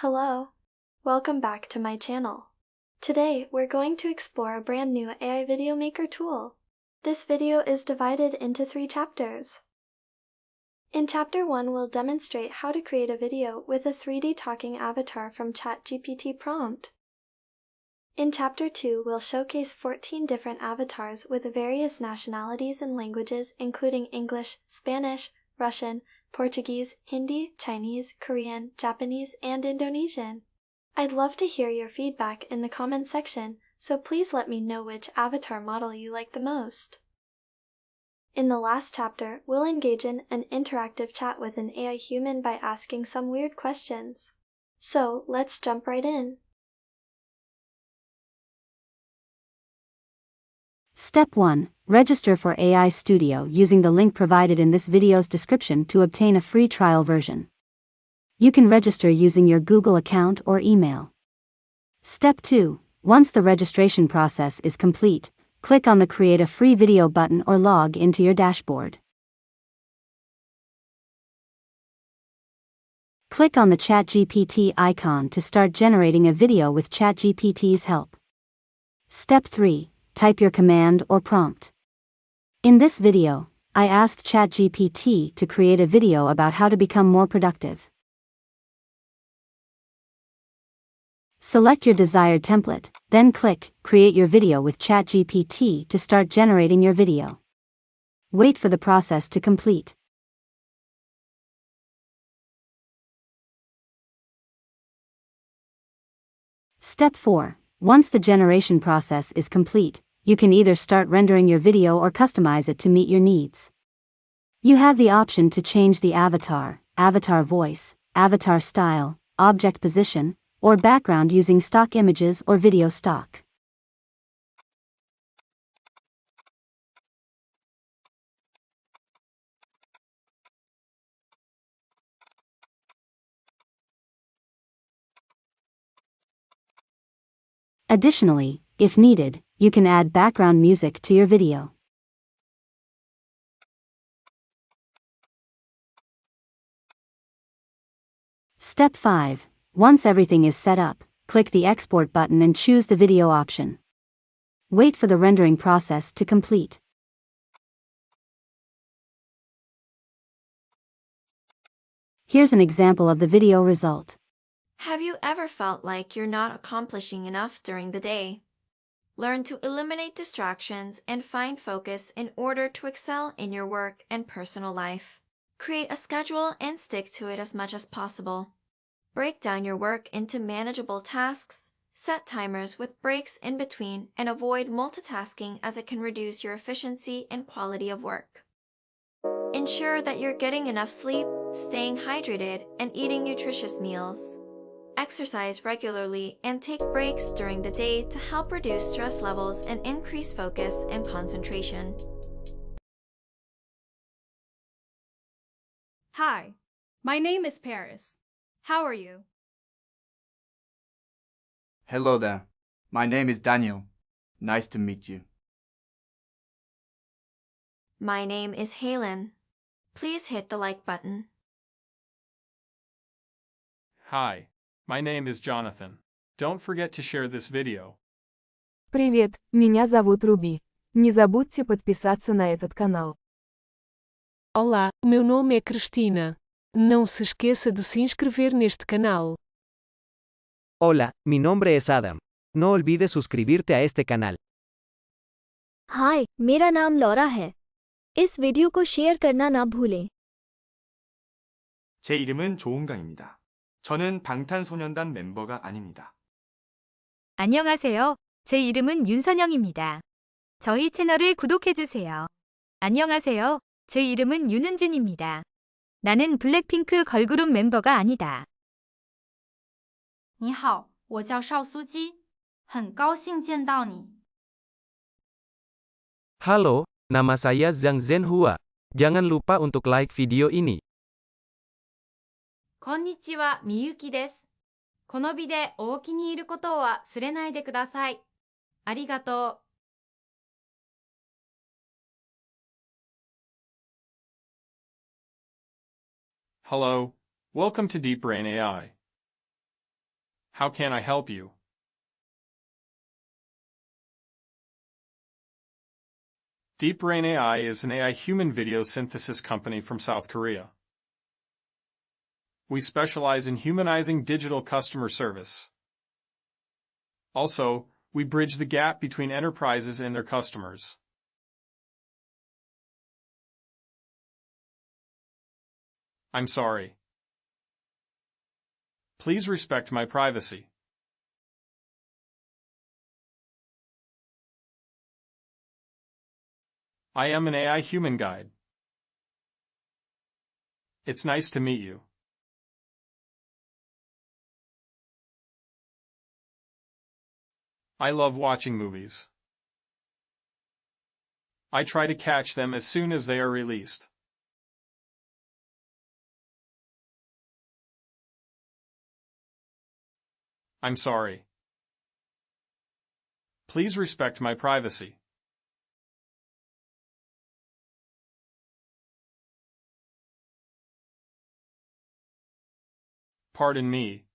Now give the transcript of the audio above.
Hello. Welcome back to my channel. Today, we're going to explore a brand new AI video maker tool. This video is divided into 3 chapters. In Chapter 1, we'll demonstrate how to create a video with a 3D talking avatar from ChatGPT prompt. In Chapter 2, we'll showcase 14 different avatars with various nationalities and languages including English, Spanish, Russian, Portuguese, Hindi, Chinese, Korean, Japanese, and Indonesian. I'd love to hear your feedback in the comments section, so please let me know which avatar model you like the most. In the last chapter, we'll engage in an interactive chat with an AI human by asking some weird questions. So, let's jump right in. Step 1. Register for AI Studio using the link provided in this video's description to obtain a free trial version. You can register using your Google account or email. Step 2. Once the registration process is complete, click on the Create a Free Video button or log into your dashboard. Click on the ChatGPT icon to start generating a video with ChatGPT's help. Step 3. Type your command or prompt. In this video, I asked ChatGPT to create a video about how to become more productive. Select your desired template, then click Create your video with ChatGPT to start generating your video. Wait for the process to complete. Step 4. Once the generation process is complete, you can either start rendering your video or customize it to meet your needs. You have the option to change the avatar, avatar voice, avatar style, object position, or background using stock images or video stock. Additionally, if needed, you can add background music to your video. Step 5. Once everything is set up, click the Export button and choose the video option. Wait for the rendering process to complete. Here's an example of the video result. Have you ever felt like you're not accomplishing enough during the day? Learn to eliminate distractions and find focus in order to excel in your work and personal life. Create a schedule and stick to it as much as possible. Break down your work into manageable tasks, set timers with breaks in between, and avoid multitasking as it can reduce your efficiency and quality of work. Ensure that you're getting enough sleep, staying hydrated, and eating nutritious meals. Exercise regularly and take breaks during the day to help reduce stress levels and increase focus and concentration. Hi, my name is Paris. How are you? Hello there. My name is Daniel. Nice to meet you. My name is Helen. Please hit the like button. Hi, my name is Jonathan. Don't forget to share this video. Привет, меня зовут Руби. Не забудьте подписаться на этот канал. Olá, meu nome é Cristina. Não se esqueça de se inscrever neste canal. Hola, mi nombre es Adam. No olvides suscribirte a este canal. हाय मेरा नाम Laura है इस video को share करना ना भूलें 제 이름은 조은강입니다. 저는 방탄소년단 멤버가 아닙니다. 안녕하세요. 제 이름은 윤선영입니다. 저희 채널을 구독해주세요. 안녕하세요. 제 이름은 윤은진입니다. 나는 블랙핑크 걸그룹 멤버가 아니다. 你好，我叫邵苏基，很高兴见到你。 Halo, nama saya Zhang Zhenhua. Jangan lupa untuk like video ini. こんにちは、みゆきです。この美でお気に入ることを忘れないでください。ありがとう。Hello, welcome to Deep Brain AI. How can I help you? DeepBrain AI is an AI human video synthesis company from South Korea. We specialize in humanizing digital customer service. Also, we bridge the gap between enterprises and their customers. I'm sorry. Please respect my privacy. I am an AI human guide. It's nice to meet you. I love watching movies. I try to catch them as soon as they are released. I'm sorry. Please respect my privacy. Pardon me,